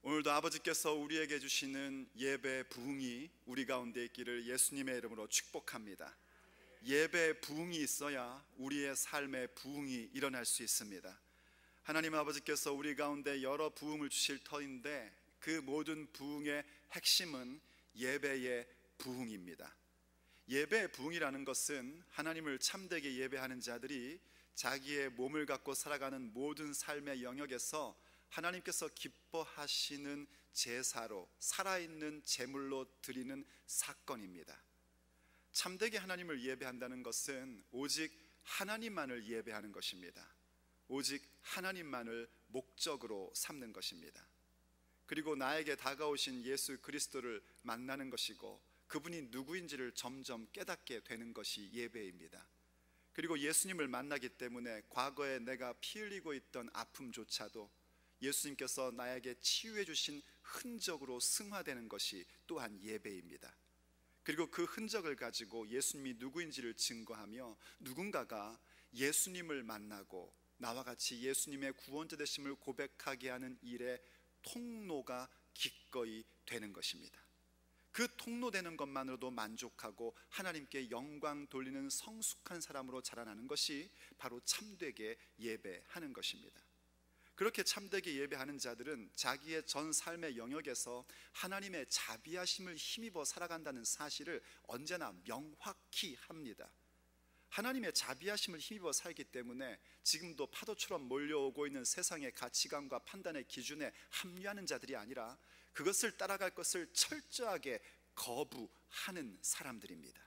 오늘도 아버지께서 우리에게 주시는 예배 부흥이 우리 가운데 있기를 예수님의 이름으로 축복합니다. 예배 부흥이 있어야 우리의 삶의 부흥이 일어날 수 있습니다. 하나님 아버지께서 우리 가운데 여러 부흥을 주실 터인데 그 모든 부흥의 핵심은 예배의 부흥입니다. 예배의 부흥이라는 것은 하나님을 참되게 예배하는 자들이 자기의 몸을 갖고 살아가는 모든 삶의 영역에서 하나님께서 기뻐하시는 제사로, 살아있는 제물로 드리는 사건입니다. 참되게 하나님을 예배한다는 것은 오직 하나님만을 예배하는 것입니다. 오직 하나님만을 목적으로 삼는 것입니다. 그리고 나에게 다가오신 예수 그리스도를 만나는 것이고 그분이 누구인지를 점점 깨닫게 되는 것이 예배입니다. 그리고 예수님을 만나기 때문에 과거에 내가 피 흘리고 있던 아픔조차도 예수님께서 나에게 치유해 주신 흔적으로 승화되는 것이 또한 예배입니다. 그리고 그 흔적을 가지고 예수님이 누구인지를 증거하며 누군가가 예수님을 만나고 나와 같이 예수님의 구원자 되심을 고백하게 하는 일에 통로가 기꺼이 되는 것입니다. 그 통로 되는 것만으로도 만족하고 하나님께 영광 돌리는 성숙한 사람으로 자라나는 것이 바로 참되게 예배하는 것입니다. 그렇게 참되게 예배하는 자들은 자기의 전 삶의 영역에서 하나님의 자비하심을 힘입어 살아간다는 사실을 언제나 명확히 합니다. 하나님의 자비하심을 힘입어 살기 때문에 지금도 파도처럼 몰려오고 있는 세상의 가치관과 판단의 기준에 합류하는 자들이 아니라 그것을 따라갈 것을 철저하게 거부하는 사람들입니다.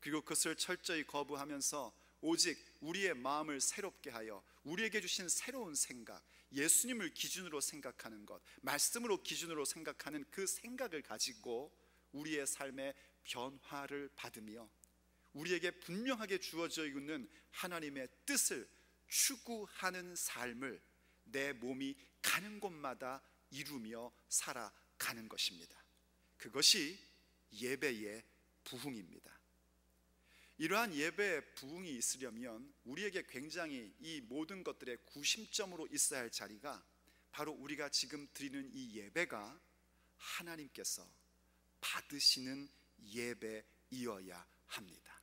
그리고 그것을 철저히 거부하면서 오직 우리의 마음을 새롭게 하여 우리에게 주신 새로운 생각, 예수님을 기준으로 생각하는 것, 말씀으로 기준으로 생각하는 그 생각을 가지고 우리의 삶의 변화를 받으며 우리에게 분명하게 주어져 있는 하나님의 뜻을 추구하는 삶을 내 몸이 가는 곳마다 이루며 살아가는 것입니다. 그것이 예배의 부흥입니다. 이러한 예배의 부흥이 있으려면 우리에게 굉장히 이 모든 것들의 구심점으로 있어야 할 자리가 바로 우리가 지금 드리는 이 예배가 하나님께서 받으시는 예배이어야 합니다.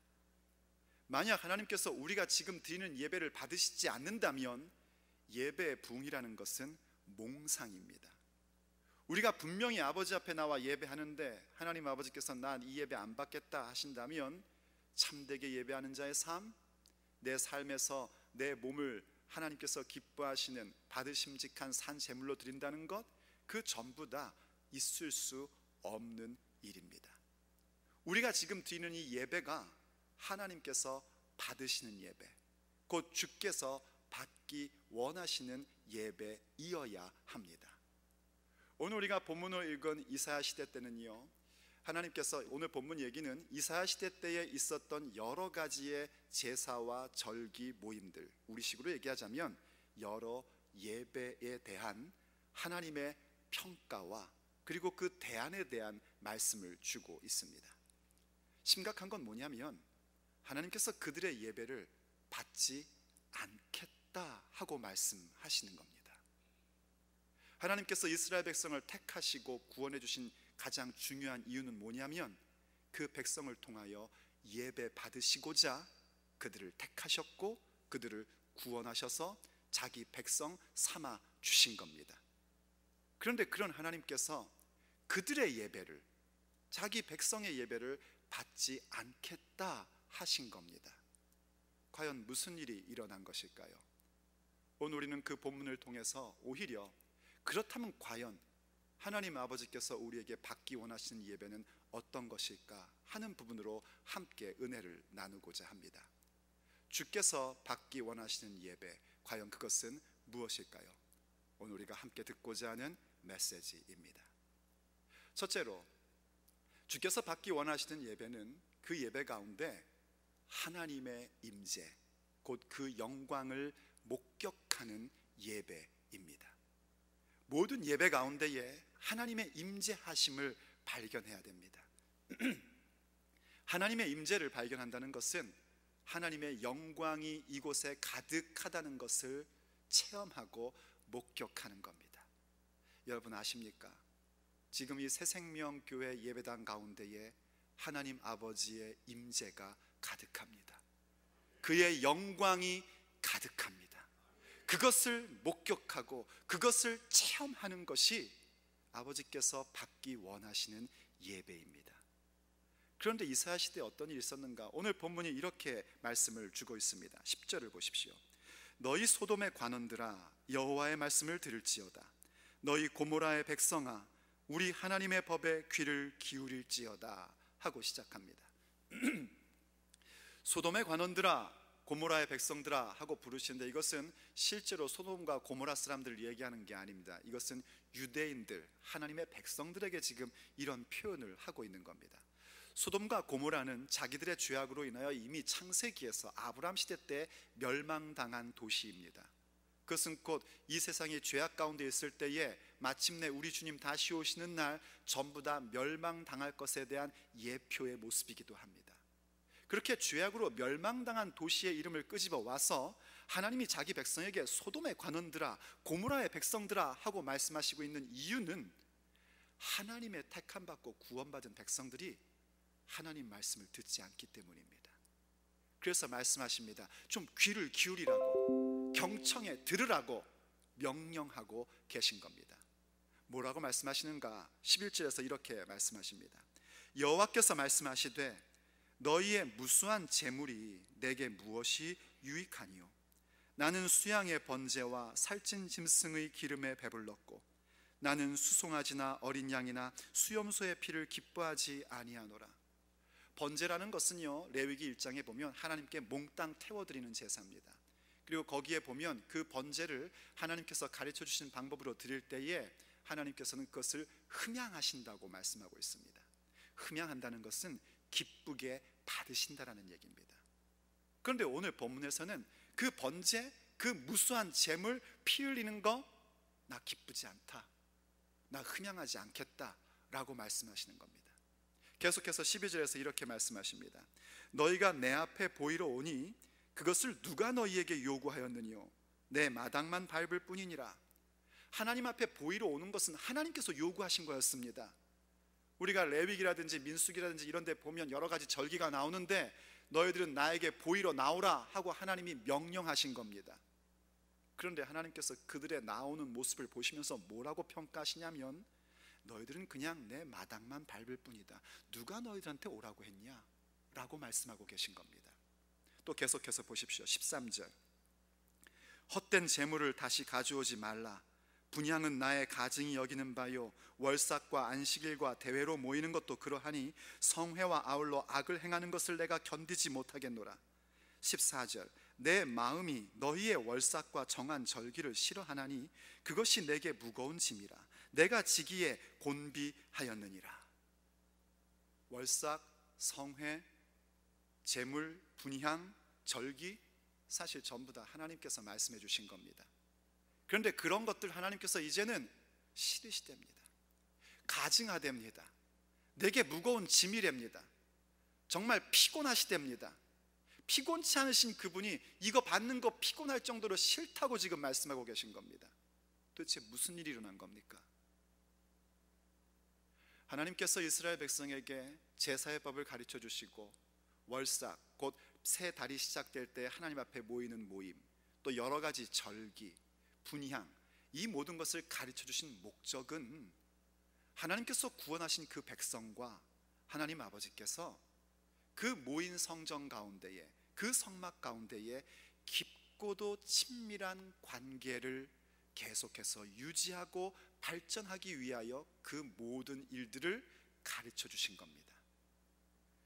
만약 하나님께서 우리가 지금 드리는 예배를 받으시지 않는다면 예배의 부흥이라는 것은 몽상입니다. 우리가 분명히 아버지 앞에 나와 예배하는데 하나님 아버지께서 난 이 예배 안 받겠다 하신다면 참되게 예배하는 자의 삶, 내 삶에서 내 몸을 하나님께서 기뻐하시는 받으심직한 산 제물로 드린다는 것, 그 전부 다 있을 수 없는 일입니다. 우리가 지금 드리는 이 예배가 하나님께서 받으시는 예배, 곧 주께서 받기 원하시는 예배이어야 합니다. 오늘 우리가 본문을 읽은 이사야 시대 때는요, 하나님께서 오늘 본문 얘기는 이사야 시대 때에 있었던 여러 가지의 제사와 절기 모임들, 우리식으로 얘기하자면 여러 예배에 대한 하나님의 평가와 그리고 그 대안에 대한 말씀을 주고 있습니다. 심각한 건 뭐냐면 하나님께서 그들의 예배를 받지 않겠다 하고 말씀하시는 겁니다. 하나님께서 이스라엘 백성을 택하시고 구원해 주신 가장 중요한 이유는 뭐냐면 그 백성을 통하여 예배 받으시고자 그들을 택하셨고 그들을 구원하셔서 자기 백성 삼아 주신 겁니다. 그런데 그런 하나님께서 그들의 예배를, 자기 백성의 예배를 받지 않겠다 하신 겁니다. 과연 무슨 일이 일어난 것일까요? 오늘 우리는 그 본문을 통해서 오히려 그렇다면 과연 하나님 아버지께서 우리에게 받기 원하시는 예배는 어떤 것일까 하는 부분으로 함께 은혜를 나누고자 합니다. 주께서 받기 원하시는 예배, 과연 그것은 무엇일까요? 오늘 우리가 함께 듣고자 하는 메시지입니다. 첫째로, 주께서 받기 원하시는 예배는 그 예배 가운데 하나님의 임재, 곧 그 영광을 목격하는 예배입니다. 모든 예배 가운데에 하나님의 임재하심을 발견해야 됩니다. 하나님의 임재를 발견한다는 것은 하나님의 영광이 이곳에 가득하다는 것을 체험하고 목격하는 겁니다. 여러분 아십니까? 지금 이 새생명교회 예배당 가운데에 하나님 아버지의 임재가 가득합니다. 그의 영광이 가득합니다. 그것을 목격하고 그것을 체험하는 것이 아버지께서 받기 원하시는 예배입니다. 그런데 이사야 시대에 어떤 일이 있었는가? 오늘 본문이 이렇게 말씀을 주고 있습니다. 10절을 보십시오. 너희 소돔의 관원들아 여호와의 말씀을 들을지어다. 너희 고모라의 백성아 우리 하나님의 법에 귀를 기울일지어다 하고 시작합니다. 소돔의 관원들아 고모라의 백성들아 하고 부르시는데, 이것은 실제로 소돔과 고모라 사람들을 얘기하는 게 아닙니다. 이것은 유대인들, 하나님의 백성들에게 지금 이런 표현을 하고 있는 겁니다. 소돔과 고모라는 자기들의 죄악으로 인하여 이미 창세기에서 아브라함 시대 때 멸망당한 도시입니다. 그것은 곧 이 세상이 죄악 가운데 있을 때에 마침내 우리 주님 다시 오시는 날 전부 다 멸망당할 것에 대한 예표의 모습이기도 합니다. 그렇게 죄악으로 멸망당한 도시의 이름을 끄집어 와서 하나님이 자기 백성에게 소돔의 관원들아 고모라의 백성들아 하고 말씀하시고 있는 이유는, 하나님의 택함받고 구원받은 백성들이 하나님 말씀을 듣지 않기 때문입니다. 그래서 말씀하십니다. 좀 귀를 기울이라고, 경청해 들으라고 명령하고 계신 겁니다. 뭐라고 말씀하시는가? 11절에서 이렇게 말씀하십니다. 여호와께서 말씀하시되 너희의 무수한 재물이 내게 무엇이 유익하니요? 나는 수양의 번제와 살찐 짐승의 기름에 배불렀고 나는 수송아지나 어린 양이나 수염소의 피를 기뻐하지 아니하노라. 번제라는 것은요, 레위기 1장에 보면 하나님께 몽땅 태워드리는 제사입니다. 그리고 거기에 보면 그 번제를 하나님께서 가르쳐 주신 방법으로 드릴 때에 하나님께서는 그것을 흠양하신다고 말씀하고 있습니다. 흠양한다는 것은 기쁘게 받으신다라는 얘기입니다. 그런데 오늘 본문에서는 그 번제, 그 무수한 제물 피 흘리는 거 나 기쁘지 않다, 나 흠양하지 않겠다 라고 말씀하시는 겁니다. 계속해서 12절에서 이렇게 말씀하십니다. 너희가 내 앞에 보이러 오니 그것을 누가 너희에게 요구하였느니요? 내 마당만 밟을 뿐이니라. 하나님 앞에 보이러 오는 것은 하나님께서 요구하신 거였습니다. 우리가 레위기라든지 민수기라든지 이런 데 보면 여러 가지 절기가 나오는데, 너희들은 나에게 보이러 나오라 하고 하나님이 명령하신 겁니다. 그런데 하나님께서 그들의 나오는 모습을 보시면서 뭐라고 평가하시냐면, 너희들은 그냥 내 마당만 밟을 뿐이다, 누가 너희들한테 오라고 했냐? 라고 말씀하고 계신 겁니다. 또 계속해서 보십시오. 13절. 헛된 재물을 다시 가져오지 말라. 분향은 나의 가증이 여기는 바요, 월삭과 안식일과 대회로 모이는 것도 그러하니 성회와 아울러 악을 행하는 것을 내가 견디지 못하겠노라. 14절. 내 마음이 너희의 월삭과 정한 절기를 싫어하나니 그것이 내게 무거운 짐이라. 내가 지기에 곤비하였느니라. 월삭, 성회, 제물, 분향, 절기, 사실 전부 다 하나님께서 말씀해 주신 겁니다. 그런데 그런 것들 하나님께서 이제는 싫으시답니다. 가증하답니다. 내게 무거운 짐이랍니다. 정말 피곤하시답니다. 피곤치 않으신 그분이 이거 받는 거 피곤할 정도로 싫다고 지금 말씀하고 계신 겁니다. 도대체 무슨 일이 일어난 겁니까? 하나님께서 이스라엘 백성에게 제사의 법을 가르쳐 주시고, 월삭, 곧 새 달이 시작될 때 하나님 앞에 모이는 모임, 또 여러 가지 절기, 분향, 이 모든 것을 가르쳐 주신 목적은 하나님께서 구원하신 그 백성과 하나님 아버지께서 그 모인 성전 가운데에, 그 성막 가운데에 깊고도 친밀한 관계를 계속해서 유지하고 발전하기 위하여 그 모든 일들을 가르쳐 주신 겁니다.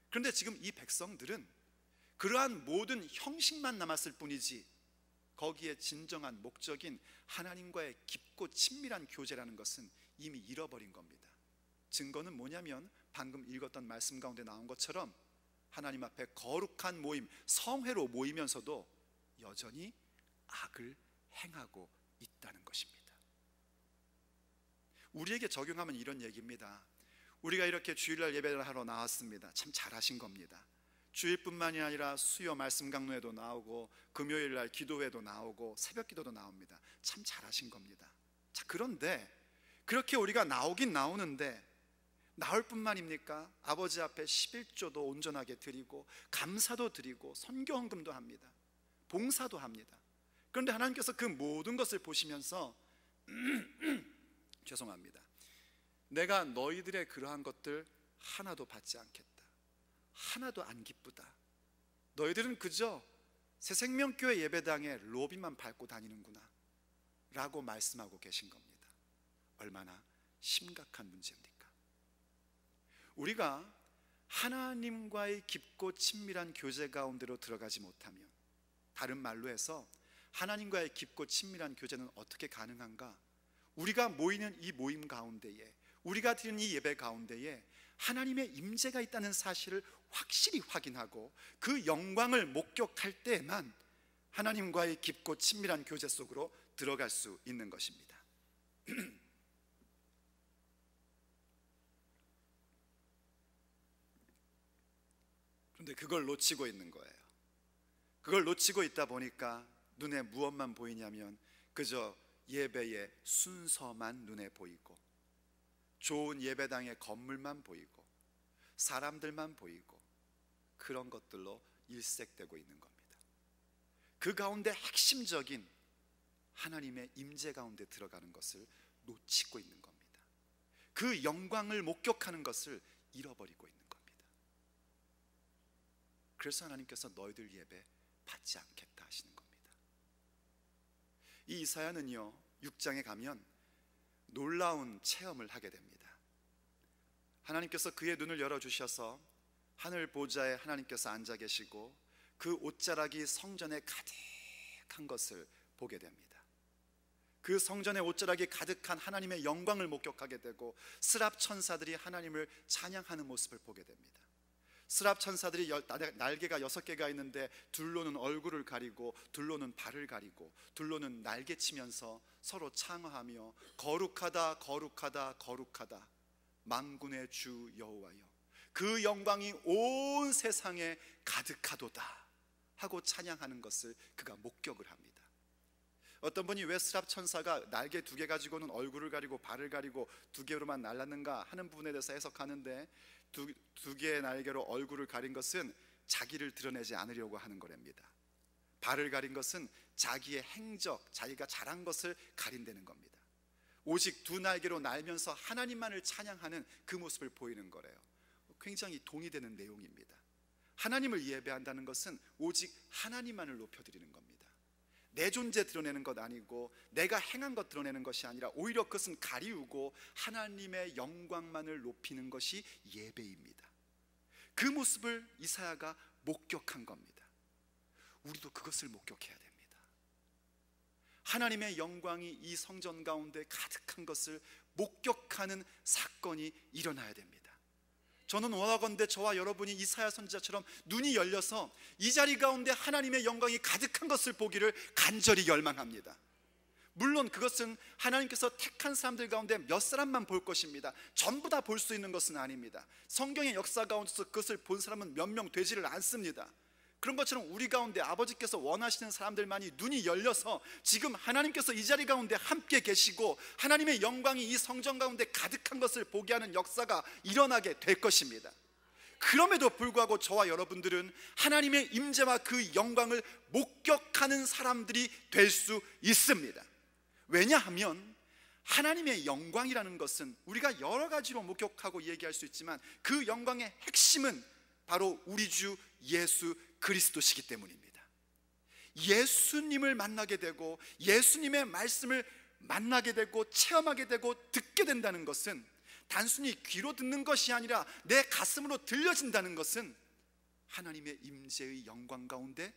그런데 지금 이 백성들은 그러한 모든 형식만 남았을 뿐이지 거기에 진정한 목적인 하나님과의 깊고 친밀한 교제라는 것은 이미 잃어버린 겁니다. 증거는 뭐냐면 방금 읽었던 말씀 가운데 나온 것처럼 하나님 앞에 거룩한 모임, 성회로 모이면서도 여전히 악을 행하고 있다는 것입니다. 우리에게 적용하면 이런 얘기입니다. 우리가 이렇게 주일날 예배를 하러 나왔습니다. 참 잘하신 겁니다. 주일뿐만이 아니라 수요 말씀 강론에도 나오고 금요일날 기도회도 나오고 새벽 기도도 나옵니다. 참 잘하신 겁니다. 자, 그런데 그렇게 우리가 나오긴 나오는데 나올 뿐만입니까? 아버지 앞에 11조도 온전하게 드리고 감사도 드리고 선교헌금도 합니다. 봉사도 합니다. 그런데 하나님께서 그 모든 것을 보시면서 죄송합니다, 내가 너희들의 그러한 것들 하나도 받지 않겠다, 하나도 안 기쁘다, 너희들은 그저 새생명교회 예배당에 로비만 밟고 다니는구나 라고 말씀하고 계신 겁니다. 얼마나 심각한 문제입니까? 우리가 하나님과의 깊고 친밀한 교제 가운데로 들어가지 못하면, 다른 말로 해서 하나님과의 깊고 친밀한 교제는 어떻게 가능한가? 우리가 모이는 이 모임 가운데에, 우리가 드리는 이 예배 가운데에 하나님의 임재가 있다는 사실을 확실히 확인하고 그 영광을 목격할 때에만 하나님과의 깊고 친밀한 교제 속으로 들어갈 수 있는 것입니다. 그런데 그걸 놓치고 있는 거예요. 그걸 놓치고 있다 보니까 눈에 무엇만 보이냐면 그저 예배의 순서만 눈에 보이고, 좋은 예배당의 건물만 보이고, 사람들만 보이고, 그런 것들로 일색되고 있는 겁니다. 그 가운데 핵심적인 하나님의 임재 가운데 들어가는 것을 놓치고 있는 겁니다. 그 영광을 목격하는 것을 잃어버리고 있는 겁니다. 그래서 하나님께서 너희들 예배 받지 않겠다 하시는 겁니다. 이 이사야는요, 6장에 가면 놀라운 체험을 하게 됩니다. 하나님께서 그의 눈을 열어주셔서 하늘 보좌에 하나님께서 앉아 계시고 그 옷자락이 성전에 가득한 것을 보게 됩니다. 그 성전의 옷자락이 가득한 하나님의 영광을 목격하게 되고 스랍 천사들이 하나님을 찬양하는 모습을 보게 됩니다. 스랍 천사들이 날개가 6개가 있는데 둘로는 얼굴을 가리고 둘로는 발을 가리고 둘로는 날개치면서 서로 창화하며 거룩하다 거룩하다 거룩하다 만군의 주 여호와여, 그 영광이 온 세상에 가득하도다 하고 찬양하는 것을 그가 목격을 합니다. 어떤 분이 왜 스랍 천사가 날개 2개 가지고는 얼굴을 가리고 발을 가리고 2개로만 날랐는가 하는 부분에 대해서 해석하는데, 두 개의 날개로 얼굴을 가린 것은 자기를 드러내지 않으려고 하는 거랍니다. 발을 가린 것은 자기의 행적, 자기가 잘한 것을 가린다는 겁니다. 오직 2 날개로 날면서 하나님만을 찬양하는 그 모습을 보이는 거래요. 굉장히 동의되는 내용입니다. 하나님을 예배한다는 것은 오직 하나님만을 높여드리는 겁니다. 내 존재 드러내는 것 아니고 내가 행한 것 드러내는 것이 아니라 오히려 그것은 가리우고 하나님의 영광만을 높이는 것이 예배입니다. 그 모습을 이사야가 목격한 겁니다. 우리도 그것을 목격해야 됩니다. 하나님의 영광이 이 성전 가운데 가득한 것을 목격하는 사건이 일어나야 됩니다. 저는 원하건대 저와 여러분이 이사야 선지자처럼 눈이 열려서 이 자리 가운데 하나님의 영광이 가득한 것을 보기를 간절히 열망합니다. 물론 그것은 하나님께서 택한 사람들 가운데 몇 사람만 볼 것입니다. 전부 다 볼 수 있는 것은 아닙니다. 성경의 역사 가운데서 그것을 본 사람은 몇 명 되지를 않습니다. 그런 것처럼 우리 가운데 아버지께서 원하시는 사람들만이 눈이 열려서 지금 하나님께서 이 자리 가운데 함께 계시고 하나님의 영광이 이 성전 가운데 가득한 것을 보게 하는 역사가 일어나게 될 것입니다. 그럼에도 불구하고 저와 여러분들은 하나님의 임재와 그 영광을 목격하는 사람들이 될 수 있습니다. 왜냐하면 하나님의 영광이라는 것은 우리가 여러 가지로 목격하고 얘기할 수 있지만 그 영광의 핵심은 바로 우리 주 예수 그리스도시기 때문입니다. 예수님을 만나게 되고 예수님의 말씀을 만나게 되고 체험하게 되고 듣게 된다는 것은 단순히 귀로 듣는 것이 아니라 내 가슴으로 들려진다는 것은 하나님의 임재의 영광 가운데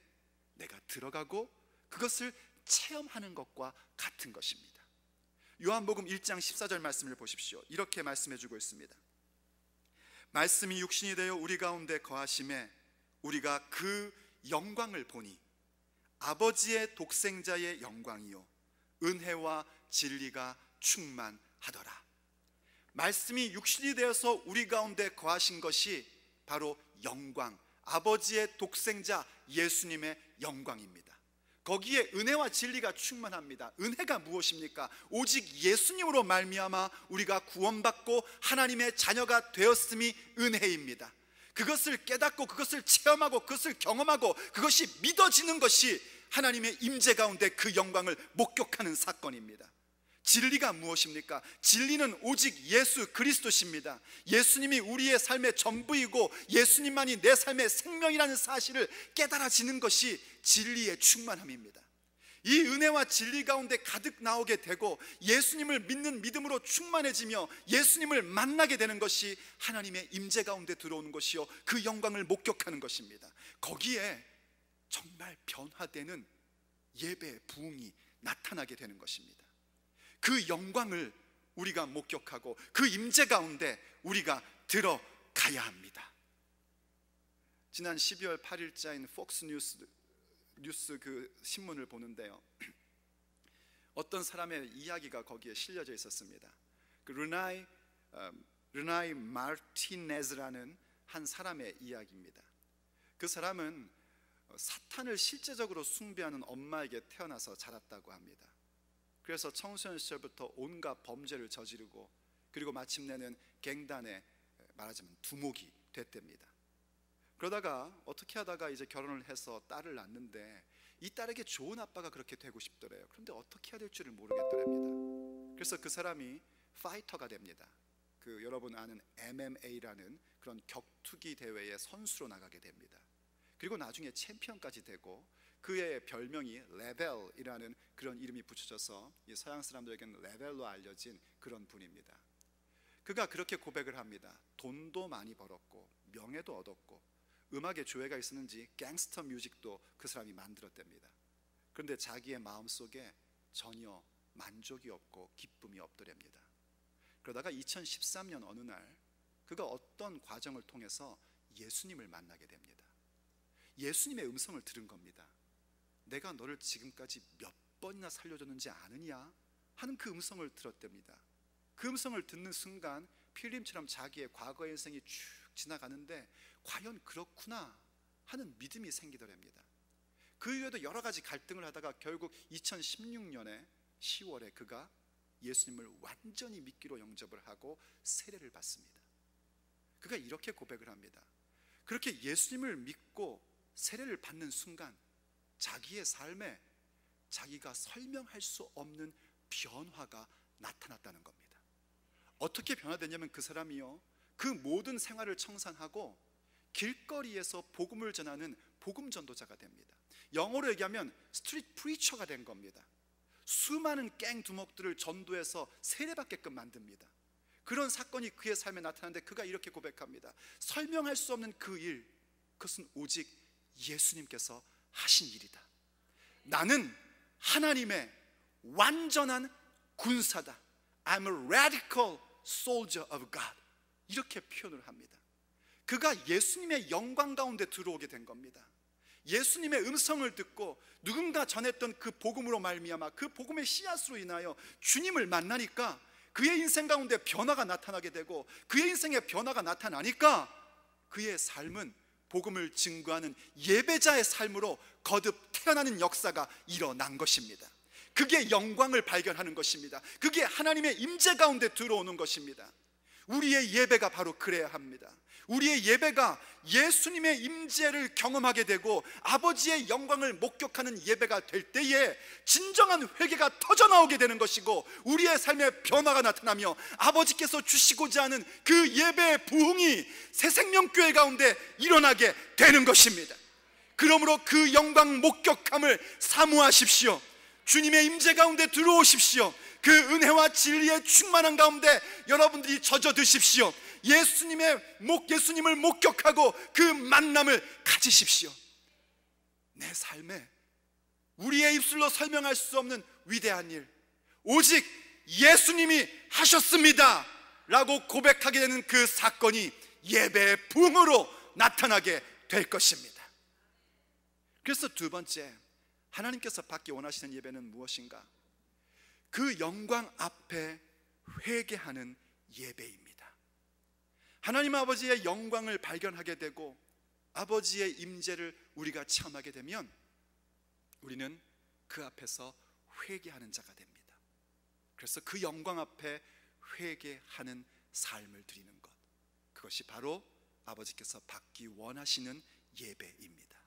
내가 들어가고 그것을 체험하는 것과 같은 것입니다. 요한복음 1장 14절 말씀을 보십시오. 이렇게 말씀해 주고 있습니다. 말씀이 육신이 되어 우리 가운데 거하심에 우리가 그 영광을 보니 아버지의 독생자의 영광이요 은혜와 진리가 충만하더라. 말씀이 육신이 되어서 우리 가운데 거하신 것이 바로 영광, 아버지의 독생자 예수님의 영광입니다. 거기에 은혜와 진리가 충만합니다. 은혜가 무엇입니까? 오직 예수님으로 말미암아 우리가 구원받고 하나님의 자녀가 되었음이 은혜입니다. 그것을 깨닫고 그것을 체험하고 그것을 경험하고 그것이 믿어지는 것이 하나님의 임재 가운데 그 영광을 목격하는 사건입니다. 진리가 무엇입니까? 진리는 오직 예수 그리스도십니다. 예수님이 우리의 삶의 전부이고 예수님만이 내 삶의 생명이라는 사실을 깨달아지는 것이 진리의 충만함입니다. 이 은혜와 진리 가운데 가득 나오게 되고 예수님을 믿는 믿음으로 충만해지며 예수님을 만나게 되는 것이 하나님의 임재 가운데 들어오는 것이요, 그 영광을 목격하는 것입니다. 거기에 정말 변화되는 예배의 부흥이 나타나게 되는 것입니다. 그 영광을 우리가 목격하고 그 임재 가운데 우리가 들어가야 합니다. 지난 12월 8일자인 폭스 뉴스 그 신문을 보는데요, 어떤 사람의 이야기가 거기에 실려져 있었습니다. 그 르나이 마르티네즈라는 한 사람의 이야기입니다. 그 사람은 사탄을 실제적으로 숭배하는 엄마에게 태어나서 자랐다고 합니다. 그래서 청소년 시절부터 온갖 범죄를 저지르고 그리고 마침내는 갱단에 말하자면 두목이 됐답니다. 그러다가 어떻게 하다가 이제 결혼을 해서 딸을 낳는데 이 딸에게 좋은 아빠가 그렇게 되고 싶더래요. 그런데 어떻게 해야 될 줄을 모르겠더랍니다. 그래서 그 사람이 파이터가 됩니다. 그 여러분 아는 MMA라는 그런 격투기 대회에 선수로 나가게 됩니다. 그리고 나중에 챔피언까지 되고 그의 별명이 레벨이라는 그런 이름이 붙여져서 이 서양 사람들에게는 레벨로 알려진 그런 분입니다. 그가 그렇게 고백을 합니다. 돈도 많이 벌었고 명예도 얻었고 음악에 조예가 있었는지 갱스터 뮤직도 그 사람이 만들었답니다. 그런데 자기의 마음속에 전혀 만족이 없고 기쁨이 없더랍니다. 그러다가 2013년 어느 날 그가 어떤 과정을 통해서 예수님을 만나게 됩니다. 예수님의 음성을 들은 겁니다. 내가 너를 지금까지 몇 번이나 살려줬는지 아느냐 하는 그 음성을 들었답니다. 그 음성을 듣는 순간 필름처럼 자기의 과거의 인생이 쭉 지나가는데 과연 그렇구나 하는 믿음이 생기더랍니다. 그 이후에도 여러 가지 갈등을 하다가 결국 2016년에 10월에 그가 예수님을 완전히 믿기로 영접을 하고 세례를 받습니다. 그가 이렇게 고백을 합니다. 그렇게 예수님을 믿고 세례를 받는 순간 자기의 삶에 자기가 설명할 수 없는 변화가 나타났다는 겁니다. 어떻게 변화됐냐면 그 사람이요, 그 모든 생활을 청산하고 길거리에서 복음을 전하는 복음 전도자가 됩니다. 영어로 얘기하면 스트리트 프리처가 된 겁니다. 수많은 갱 두목들을 전도해서 세례받게끔 만듭니다. 그런 사건이 그의 삶에 나타나는데 그가 이렇게 고백합니다. 설명할 수 없는 그 일, 그것은 오직 예수님께서 하신 일이다. 나는 하나님의 완전한 군사다. I'm a radical soldier of God. 이렇게 표현을 합니다. 그가 예수님의 영광 가운데 들어오게 된 겁니다. 예수님의 음성을 듣고 누군가 전했던 그 복음으로 말미암아 그 복음의 씨앗으로 인하여 주님을 만나니까 그의 인생 가운데 변화가 나타나게 되고 그의 인생에 변화가 나타나니까 그의 삶은 복음을 증거하는 예배자의 삶으로 거듭 태어나는 역사가 일어난 것입니다. 그게 영광을 발견하는 것입니다. 그게 하나님의 임재 가운데 들어오는 것입니다. 우리의 예배가 바로 그래야 합니다. 우리의 예배가 예수님의 임재를 경험하게 되고 아버지의 영광을 목격하는 예배가 될 때에 진정한 회개가 터져나오게 되는 것이고 우리의 삶에 변화가 나타나며 아버지께서 주시고자 하는 그 예배의 부흥이 새생명교회 가운데 일어나게 되는 것입니다. 그러므로 그 영광 목격함을 사모하십시오. 주님의 임재 가운데 들어오십시오. 그 은혜와 진리의 충만한 가운데 여러분들이 젖어 드십시오. 예수님을 목격하고 그 만남을 가지십시오. 내 삶에 우리의 입술로 설명할 수 없는 위대한 일, 오직 예수님이 하셨습니다 라고 고백하게 되는 그 사건이 예배의 부흥으로 나타나게 될 것입니다. 그래서 두 번째, 하나님께서 받기 원하시는 예배는 무엇인가? 그 영광 앞에 회개하는 예배입니다. 하나님 아버지의 영광을 발견하게 되고 아버지의 임재를 우리가 체험하게 되면 우리는 그 앞에서 회개하는 자가 됩니다. 그래서 그 영광 앞에 회개하는 삶을 드리는 것, 그것이 바로 아버지께서 받기 원하시는 예배입니다.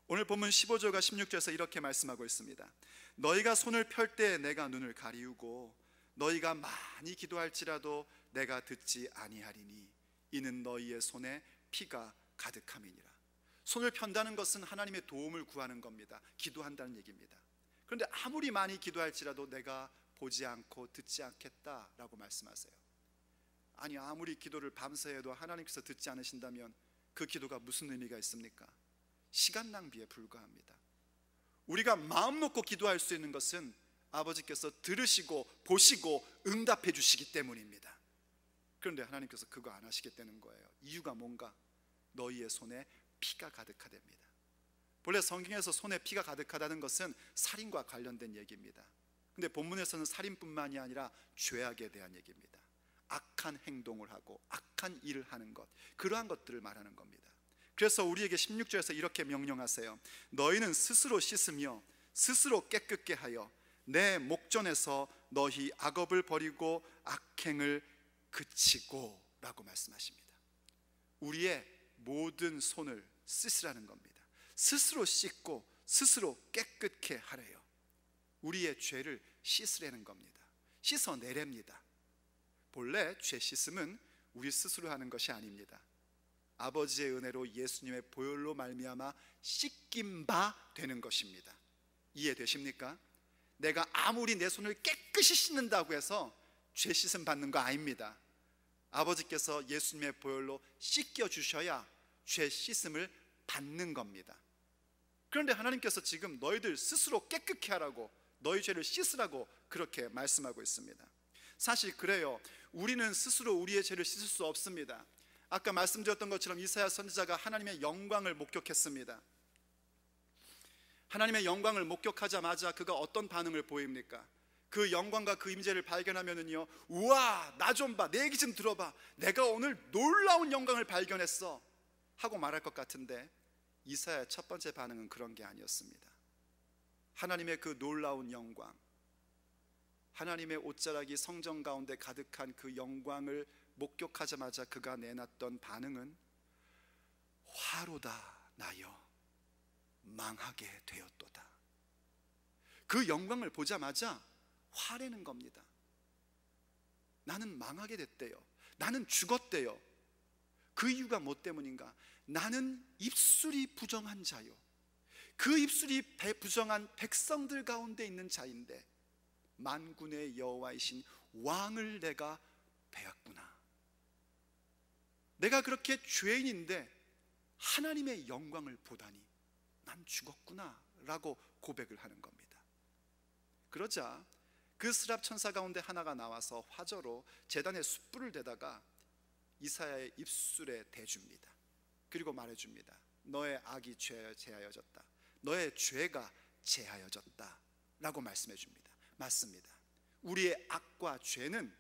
오늘 본문 15절과 16절에서 이렇게 말씀하고 있습니다. 너희가 손을 펼 때 내가 눈을 가리우고 너희가 많이 기도할지라도 내가 듣지 아니하리니 이는 너희의 손에 피가 가득함이니라. 손을 편다는 것은 하나님의 도움을 구하는 겁니다. 기도한다는 얘기입니다. 그런데 아무리 많이 기도할지라도 내가 보지 않고 듣지 않겠다라고 말씀하세요. 아니, 아무리 기도를 밤새 해도 하나님께서 듣지 않으신다면 그 기도가 무슨 의미가 있습니까? 시간 낭비에 불과합니다. 우리가 마음 놓고 기도할 수 있는 것은 아버지께서 들으시고 보시고 응답해 주시기 때문입니다. 그런데 하나님께서 그거 안 하시겠다는 거예요. 이유가 뭔가? 너희의 손에 피가 가득하답니다. 본래 성경에서 손에 피가 가득하다는 것은 살인과 관련된 얘기입니다. 근데 본문에서는 살인뿐만이 아니라 죄악에 대한 얘기입니다. 악한 행동을 하고 악한 일을 하는 것, 그러한 것들을 말하는 겁니다. 그래서 우리에게 16절에서 이렇게 명령하세요. 너희는 스스로 씻으며 스스로 깨끗게 하여 내 목전에서 너희 악업을 버리고 악행을 그치고 라고 말씀하십니다. 우리의 모든 손을 씻으라는 겁니다. 스스로 씻고 스스로 깨끗게 하래요. 우리의 죄를 씻으라는 겁니다. 씻어내랍니다. 본래 죄 씻음은 우리 스스로 하는 것이 아닙니다. 아버지의 은혜로 예수님의 보혈로 말미암아 씻긴 바 되는 것입니다. 이해되십니까? 내가 아무리 내 손을 깨끗이 씻는다고 해서 죄 씻음 받는 거 아닙니다. 아버지께서 예수님의 보혈로 씻겨 주셔야 죄 씻음을 받는 겁니다. 그런데 하나님께서 지금 너희들 스스로 깨끗게 하라고, 너희 죄를 씻으라고 그렇게 말씀하고 있습니다. 사실 그래요. 우리는 스스로 우리의 죄를 씻을 수 없습니다. 아까 말씀드렸던 것처럼 이사야 선지자가 하나님의 영광을 목격했습니다. 하나님의 영광을 목격하자마자 그가 어떤 반응을 보입니까? 그 영광과 그 임재를 발견하면은요, 우와, 나 좀 봐, 내 얘기 좀 들어봐, 내가 오늘 놀라운 영광을 발견했어 하고 말할 것 같은데, 이사야의 첫 번째 반응은 그런 게 아니었습니다. 하나님의 그 놀라운 영광, 하나님의 옷자락이 성전 가운데 가득한 그 영광을 목격하자마자 그가 내놨던 반응은 화로다 나여 망하게 되었도다. 그 영광을 보자마자 화내는 겁니다. 나는 망하게 됐대요. 나는 죽었대요. 그 이유가 뭐 때문인가? 나는 입술이 부정한 자요, 그 입술이 부정한 백성들 가운데 있는 자인데 만군의 여호와이신 왕을 내가 배웠구나. 내가 그렇게 죄인인데 하나님의 영광을 보다니 난 죽었구나 라고 고백을 하는 겁니다. 그러자 그 스랍 천사 가운데 하나가 나와서 화저로 제단에 숯불을 대다가 이사야의 입술에 대줍니다. 그리고 말해줍니다. 너의 악이 제하여졌다. 너의 죄가 제하여졌다 라고 말씀해 줍니다. 맞습니다. 우리의 악과 죄는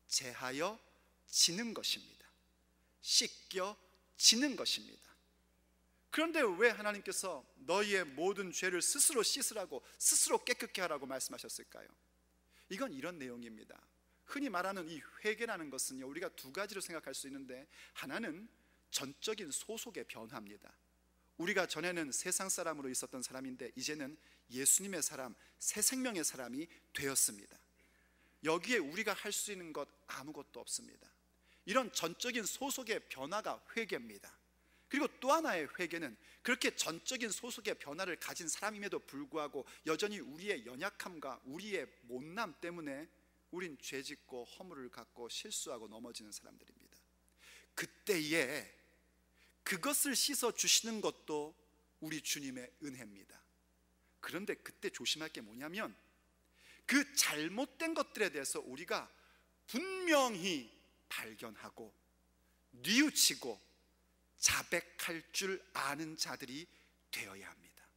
제하여지는 것입니다. 씻겨지는 것입니다. 그런데 왜 하나님께서 너희의 모든 죄를 스스로 씻으라고, 스스로 깨끗게 하라고 말씀하셨을까요? 이건 이런 내용입니다. 흔히 말하는 이 회개라는 것은요, 우리가 두 가지로 생각할 수 있는데, 하나는 전적인 소속의 변화입니다. 우리가 전에는 세상 사람으로 있었던 사람인데 이제는 예수님의 사람, 새 생명의 사람이 되었습니다. 여기에 우리가 할 수 있는 것 아무것도 없습니다. 이런 전적인 소속의 변화가 회개입니다. 그리고 또 하나의 회개는 그렇게 전적인 소속의 변화를 가진 사람임에도 불구하고 여전히 우리의 연약함과 우리의 못남 때문에 우린 죄짓고 허물을 갖고 실수하고 넘어지는 사람들입니다. 그때에 그것을 씻어주시는 것도 우리 주님의 은혜입니다. 그런데 그때 조심할 게 뭐냐면, 그 잘못된 것들에 대해서 우리가 분명히 발견하고 뉘우치고 자백할 줄 아는 자들이 되어야 합니다.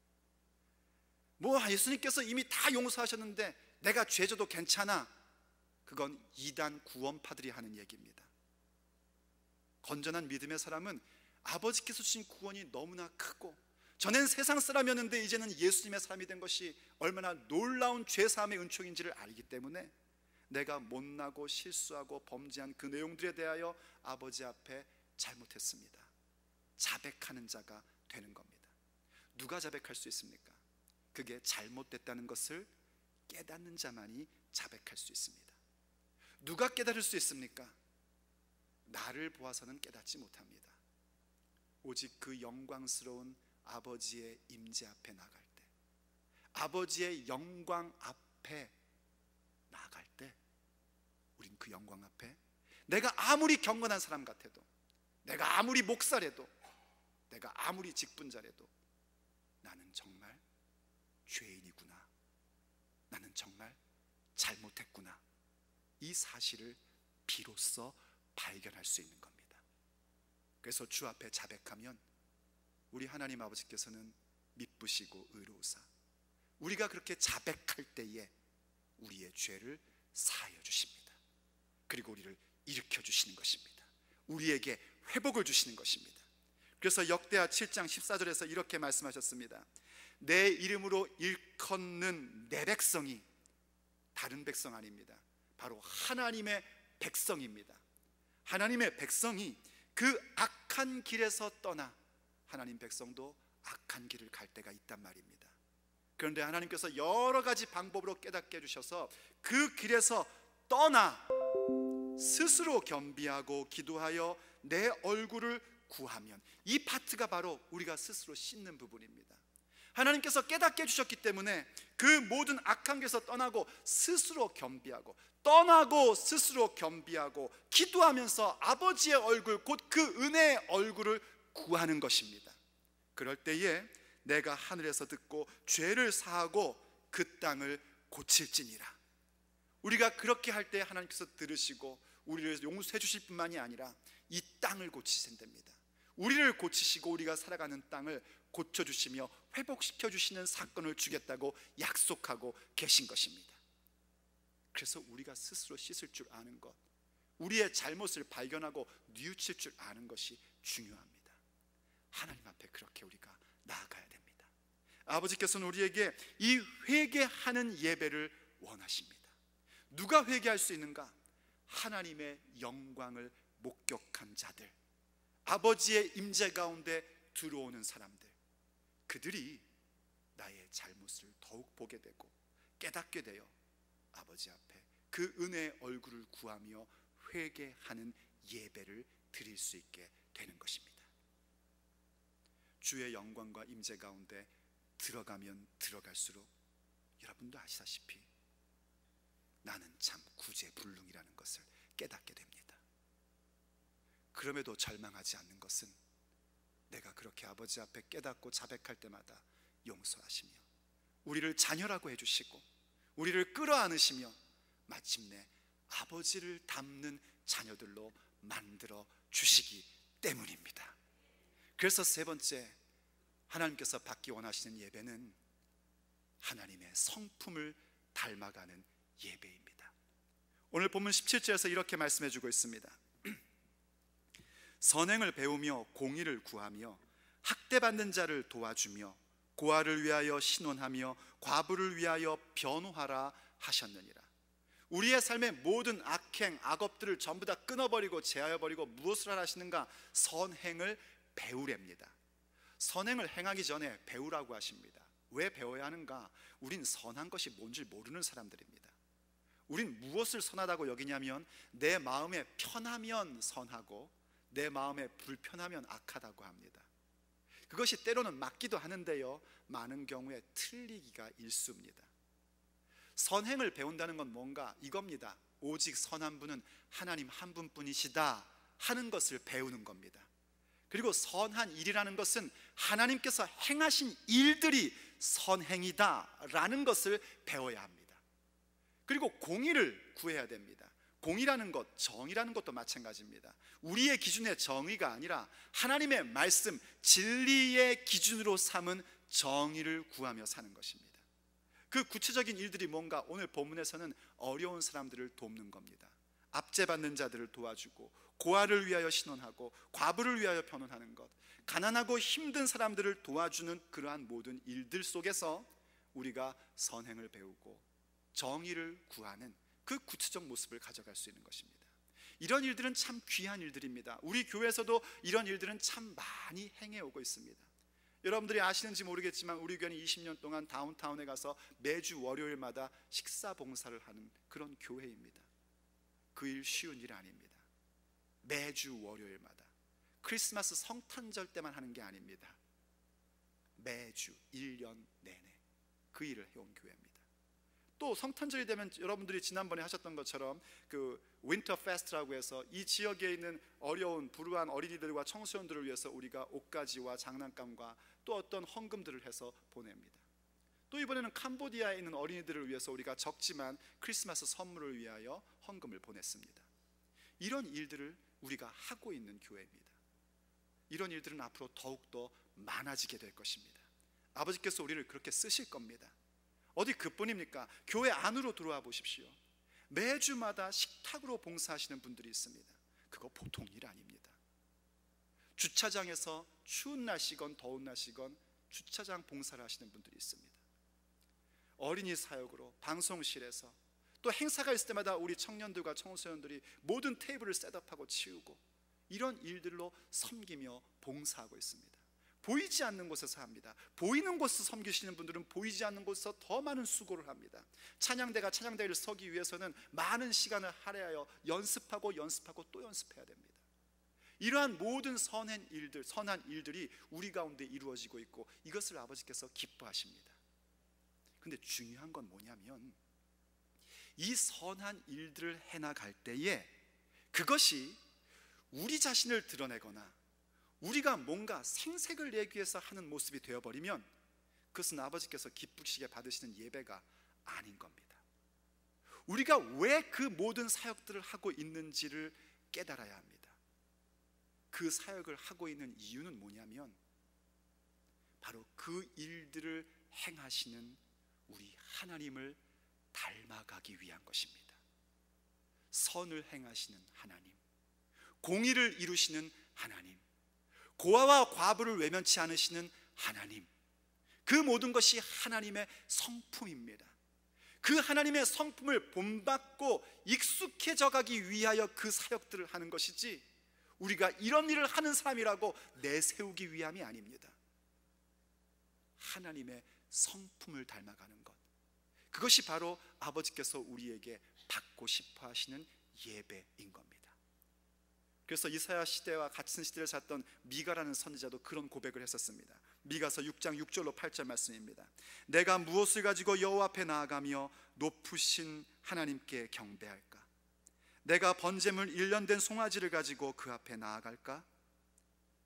예수님께서 이미 다 용서하셨는데 내가 죄져도 괜찮아, 그건 이단 구원파들이 하는 얘기입니다. 건전한 믿음의 사람은 아버지께서 주신 구원이 너무나 크고 전엔 세상 사람이었는데 이제는 예수님의 사람이 된 것이 얼마나 놀라운 죄사함의 은총인지를 알기 때문에 내가 못나고 실수하고 범죄한 그 내용들에 대하여 아버지 앞에 잘못했습니다. 자백하는 자가 되는 겁니다. 누가 자백할 수 있습니까? 그게 잘못됐다는 것을 깨닫는 자만이 자백할 수 있습니다. 누가 깨달을 수 있습니까? 나를 보아서는 깨닫지 못합니다. 오직 그 영광스러운 아버지의 임재 앞에 나갈 때, 아버지의 영광 앞에 나갈 때, 우린 그 영광 앞에 내가 아무리 경건한 사람 같아도, 내가 아무리 목사래도, 내가 아무리 직분자래도 나는 정말 죄인이구나, 나는 정말 잘못했구나, 이 사실을 비로소 발견할 수 있는 겁니다. 그래서 주 앞에 자백하면 우리 하나님 아버지께서는 미쁘시고 의로우사 우리가 그렇게 자백할 때에 우리의 죄를 사하여 주십니다. 그리고 우리를 일으켜 주시는 것입니다. 우리에게 회복을 주시는 것입니다. 그래서 역대하 7장 14절에서 이렇게 말씀하셨습니다. 내 이름으로 일컫는 내 백성이 다른 백성 아닙니다. 바로 하나님의 백성입니다. 하나님의 백성이 그 악한 길에서 떠나, 하나님 백성도 악한 길을 갈 때가 있단 말입니다. 그런데 하나님께서 여러 가지 방법으로 깨닫게 해주셔서 그 길에서 떠나 스스로 겸비하고 기도하여 내 얼굴을 구하면, 이 파트가 바로 우리가 스스로 씻는 부분입니다. 하나님께서 깨닫게 해주셨기 때문에 그 모든 악한 길에서 떠나고 스스로 겸비하고, 떠나고 스스로 겸비하고 기도하면서 아버지의 얼굴, 곧 그 은혜의 얼굴을 구하는 것입니다. 그럴 때에 내가 하늘에서 듣고 죄를 사하고 그 땅을 고칠지니라. 우리가 그렇게 할 때 하나님께서 들으시고 우리를 용서해 주실 뿐만이 아니라 이 땅을 고치신답니다. 우리를 고치시고 우리가 살아가는 땅을 고쳐주시며 회복시켜 주시는 사건을 주겠다고 약속하고 계신 것입니다. 그래서 우리가 스스로 씻을 줄 아는 것, 우리의 잘못을 발견하고 뉘우칠 줄 아는 것이 중요합니다. 하나님 앞에 그렇게 우리가 나아가야 됩니다. 아버지께서는 우리에게 이 회개하는 예배를 원하십니다. 누가 회개할 수 있는가? 하나님의 영광을 목격한 자들, 아버지의 임재 가운데 들어오는 사람들, 그들이 나의 잘못을 더욱 보게 되고 깨닫게 되어 아버지 앞에 그 은혜의 얼굴을 구하며 회개하는 예배를 드릴 수 있게 되는 것입니다. 주의 영광과 임재 가운데 들어가면 들어갈수록 여러분도 아시다시피 나는 참 구제불능이라는 것을 깨닫게 됩니다. 그럼에도 절망하지 않는 것은 내가 그렇게 아버지 앞에 깨닫고 자백할 때마다 용서하시며 우리를 자녀라고 해주시고 우리를 끌어안으시며 마침내 아버지를 닮는 자녀들로 만들어 주시기 때문입니다. 그래서 세 번째, 하나님께서 받기 원하시는 예배는 하나님의 성품을 닮아가는 예배입니다. 오늘 본문 17절에서 이렇게 말씀해 주고 있습니다. 선행을 배우며 공의를 구하며 학대받는 자를 도와주며 고아를 위하여 신원하며 과부를 위하여 변호하라 하셨느니라. 우리의 삶의 모든 악행, 악업들을 전부 다 끊어버리고 제하여버리고 무엇을 하라 하시는가? 선행을 배우랍니다. 선행을 행하기 전에 배우라고 하십니다. 왜 배워야 하는가? 우린 선한 것이 뭔지 모르는 사람들입니다. 우린 무엇을 선하다고 여기냐면 내 마음에 편하면 선하고 내 마음에 불편하면 악하다고 합니다. 그것이 때로는 맞기도 하는데요, 많은 경우에 틀리기가 일쑤입니다. 선행을 배운다는 건 뭔가? 이겁니다. 오직 선한 분은 하나님 한 분뿐이시다 하는 것을 배우는 겁니다. 그리고 선한 일이라는 것은 하나님께서 행하신 일들이 선행이다 라는 것을 배워야 합니다. 그리고 공의를 구해야 됩니다. 공의라는 것, 정의라는 것도 마찬가지입니다. 우리의 기준의 정의가 아니라 하나님의 말씀, 진리의 기준으로 삼은 정의를 구하며 사는 것입니다. 그 구체적인 일들이 뭔가? 오늘 본문에서는 어려운 사람들을 돕는 겁니다. 압제받는 자들을 도와주고, 고아를 위하여 신원하고, 과부를 위하여 변호하는 것, 가난하고 힘든 사람들을 도와주는 그러한 모든 일들 속에서 우리가 선행을 배우고 정의를 구하는 그 구체적 모습을 가져갈 수 있는 것입니다. 이런 일들은 참 귀한 일들입니다. 우리 교회에서도 이런 일들은 참 많이 행해오고 있습니다. 여러분들이 아시는지 모르겠지만 우리 교회는 20년 동안 다운타운에 가서 매주 월요일마다 식사 봉사를 하는 그런 교회입니다. 그 일 쉬운 일 아닙니다. 매주 월요일마다 크리스마스 성탄절 때만 하는 게 아닙니다. 매주 1년 내내 그 일을 해온 교회입니다. 또 성탄절이 되면 여러분들이 지난번에 하셨던 것처럼 그 윈터 페스트라고 해서 이 지역에 있는 어려운 불우한 어린이들과 청소년들을 위해서 우리가 옷가지와 장난감과 또 어떤 헌금들을 해서 보냅니다. 또 이번에는 캄보디아에 있는 어린이들을 위해서 우리가 적지만 크리스마스 선물을 위하여 헌금을 보냈습니다. 이런 일들을 우리가 하고 있는 교회입니다. 이런 일들은 앞으로 더욱더 많아지게 될 것입니다. 아버지께서 우리를 그렇게 쓰실 겁니다. 어디 그뿐입니까? 교회 안으로 들어와 보십시오. 매주마다 식탁으로 봉사하시는 분들이 있습니다. 그거 보통 일 아닙니다. 주차장에서 추운 날씨건 더운 날씨건 주차장 봉사를 하시는 분들이 있습니다. 어린이 사역으로 방송실에서, 또 행사가 있을 때마다 우리 청년들과 청소년들이 모든 테이블을 셋업하고 치우고, 이런 일들로 섬기며 봉사하고 있습니다. 보이지 않는 곳에서 합니다. 보이는 곳에서 섬기시는 분들은 보이지 않는 곳에서 더 많은 수고를 합니다. 찬양대가 찬양대를 서기 위해서는 많은 시간을 할애하여 연습하고 또 연습해야 됩니다. 이러한 모든 선한 일들이 우리 가운데 이루어지고 있고, 이것을 아버지께서 기뻐하십니다. 근데 중요한 건 뭐냐면, 이 선한 일들을 해나갈 때에 그것이 우리 자신을 드러내거나 우리가 뭔가 생색을 내기 위해서 하는 모습이 되어버리면 그것은 아버지께서 기쁘시게 받으시는 예배가 아닌 겁니다. 우리가 왜 그 모든 사역들을 하고 있는지를 깨달아야 합니다. 그 사역을 하고 있는 이유는 뭐냐면 바로 그 일들을 행하시는 우리 하나님을 닮아가기 위한 것입니다. 선을 행하시는 하나님, 공의를 이루시는 하나님, 고아와 과부를 외면치 않으시는 하나님, 그 모든 것이 하나님의 성품입니다. 그 하나님의 성품을 본받고 익숙해져 가기 위하여 그 사역들을 하는 것이지, 우리가 이런 일을 하는 사람이라고 내세우기 위함이 아닙니다. 하나님의 성품을 닮아가는 것, 그것이 바로 아버지께서 우리에게 받고 싶어 하시는 예배인 겁니다. 그래서 이사야 시대와 같은 시대를 살았던 미가라는 선지자도 그런 고백을 했었습니다. 미가서 6장 6절로 8절 말씀입니다. 내가 무엇을 가지고 여호와 앞에 나아가며 높으신 하나님께 경배할까? 내가 번제물 1년 된 송아지를 가지고 그 앞에 나아갈까?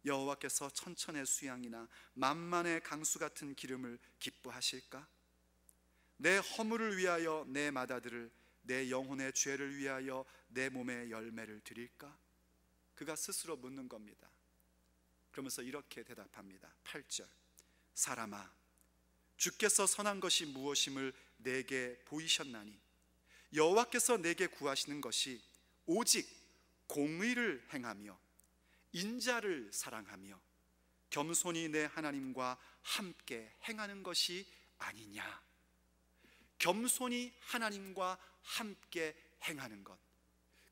여호와께서 천천의 수양이나 만만의 강수 같은 기름을 기뻐하실까? 내 허물을 위하여 내 마다들을, 내 영혼의 죄를 위하여 내 몸의 열매를 드릴까? 그가 스스로 묻는 겁니다. 그러면서 이렇게 대답합니다. 8절, 사람아, 주께서 선한 것이 무엇임을 내게 보이셨나니 여호와께서 내게 구하시는 것이 오직 공의를 행하며 인자를 사랑하며 겸손히 내 하나님과 함께 행하는 것이 아니냐. 겸손히 하나님과 함께 행하는 것,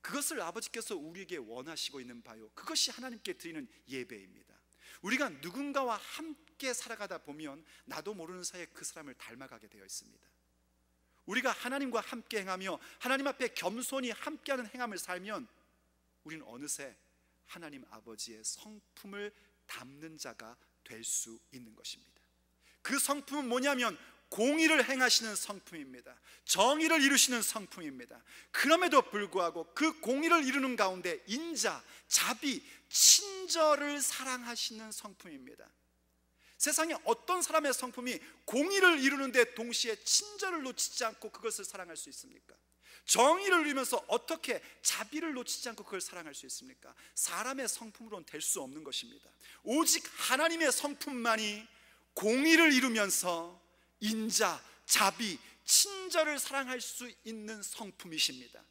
그것을 아버지께서 우리에게 원하시고 있는 바요, 그것이 하나님께 드리는 예배입니다. 우리가 누군가와 함께 살아가다 보면 나도 모르는 사이에 그 사람을 닮아가게 되어 있습니다. 우리가 하나님과 함께 행하며 하나님 앞에 겸손히 함께하는 행함을 살면 우리는 어느새 하나님 아버지의 성품을 담는 자가 될 수 있는 것입니다. 그 성품은 뭐냐면 공의를 행하시는 성품입니다. 정의를 이루시는 성품입니다. 그럼에도 불구하고 그 공의를 이루는 가운데 인자, 자비, 친절을 사랑하시는 성품입니다. 세상에 어떤 사람의 성품이 공의를 이루는데 동시에 친절을 놓치지 않고 그것을 사랑할 수 있습니까? 정의를 이루면서 어떻게 자비를 놓치지 않고 그걸 사랑할 수 있습니까? 사람의 성품으로는 될 수 없는 것입니다. 오직 하나님의 성품만이 공의를 이루면서 인자, 자비, 친절을 사랑할 수 있는 성품이십니다.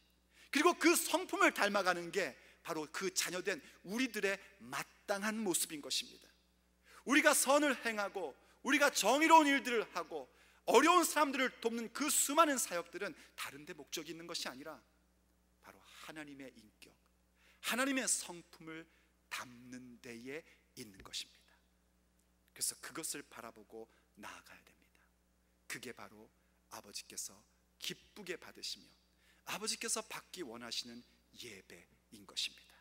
그리고 그 성품을 닮아가는 게 바로 그 자녀된 우리들의 마땅한 모습인 것입니다. 우리가 선을 행하고 우리가 정의로운 일들을 하고 어려운 사람들을 돕는 그 수많은 사역들은 다른 데 목적이 있는 것이 아니라 바로 하나님의 인격, 하나님의 성품을 담는 데에 있는 것입니다. 그래서 그것을 바라보고 나아가야 됩니다. 그게 바로 아버지께서 기쁘게 받으시며 아버지께서 받기 원하시는 예배인 것입니다.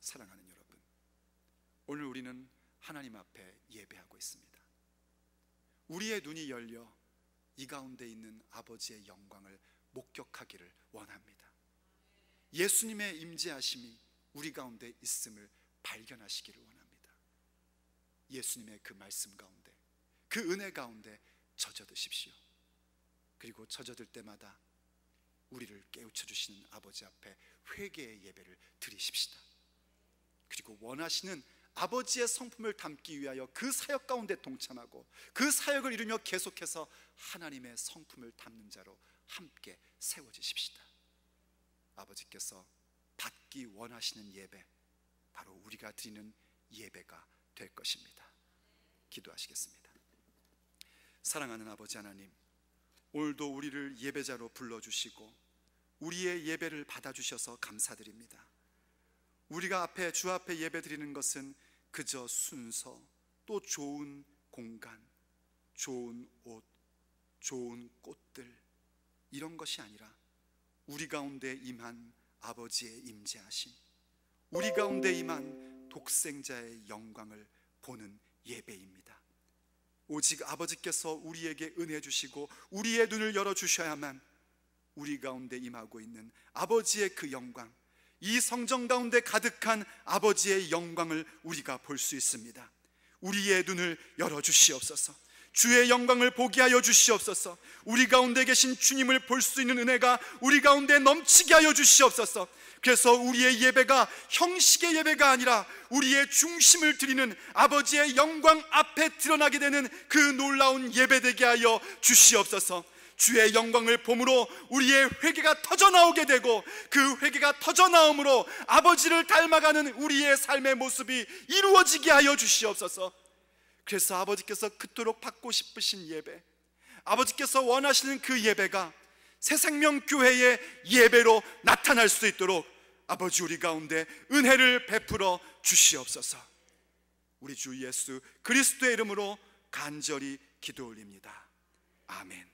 사랑하는 여러분, 오늘 우리는 하나님 앞에 예배하고 있습니다. 우리의 눈이 열려 이 가운데 있는 아버지의 영광을 목격하기를 원합니다. 예수님의 임재하심이 우리 가운데 있음을 발견하시기를 원합니다. 예수님의 그 말씀 가운데, 그 은혜 가운데 젖어드십시오. 그리고 젖어들 때마다 우리를 깨우쳐 주시는 아버지 앞에 회개의 예배를 드리십시다. 그리고 원하시는 아버지의 성품을 담기 위하여 그 사역 가운데 동참하고 그 사역을 이루며 계속해서 하나님의 성품을 담는 자로 함께 세워지십시다. 아버지께서 받기 원하시는 예배, 바로 우리가 드리는 예배가 될 것입니다. 기도하시겠습니다. 사랑하는 아버지 하나님, 오늘도 우리를 예배자로 불러주시고 우리의 예배를 받아주셔서 감사드립니다. 우리가 주 앞에 예배 드리는 것은 그저 순서, 또 좋은 공간, 좋은 옷, 좋은 꽃들, 이런 것이 아니라 우리 가운데 임한 아버지의 임재하심, 우리 가운데 임한 독생자의 영광을 보는 예배입니다. 오직 아버지께서 우리에게 은혜 주시고 우리의 눈을 열어주셔야만 우리 가운데 임하고 있는 아버지의 그 영광, 이 성전 가운데 가득한 아버지의 영광을 우리가 볼 수 있습니다. 우리의 눈을 열어주시옵소서. 주의 영광을 보게 하여 주시옵소서. 우리 가운데 계신 주님을 볼 수 있는 은혜가 우리 가운데 넘치게 하여 주시옵소서. 그래서 우리의 예배가 형식의 예배가 아니라 우리의 중심을 드리는 아버지의 영광 앞에 드러나게 되는 그 놀라운 예배되게 하여 주시옵소서. 주의 영광을 봄으로 우리의 회개가 터져나오게 되고 그 회개가 터져나옴으로 아버지를 닮아가는 우리의 삶의 모습이 이루어지게 하여 주시옵소서. 그래서 아버지께서 그토록 받고 싶으신 예배, 아버지께서 원하시는 그 예배가 새생명교회의 예배로 나타날 수 있도록 아버지 우리 가운데 은혜를 베풀어 주시옵소서. 우리 주 예수 그리스도의 이름으로 간절히 기도 올립니다. 아멘.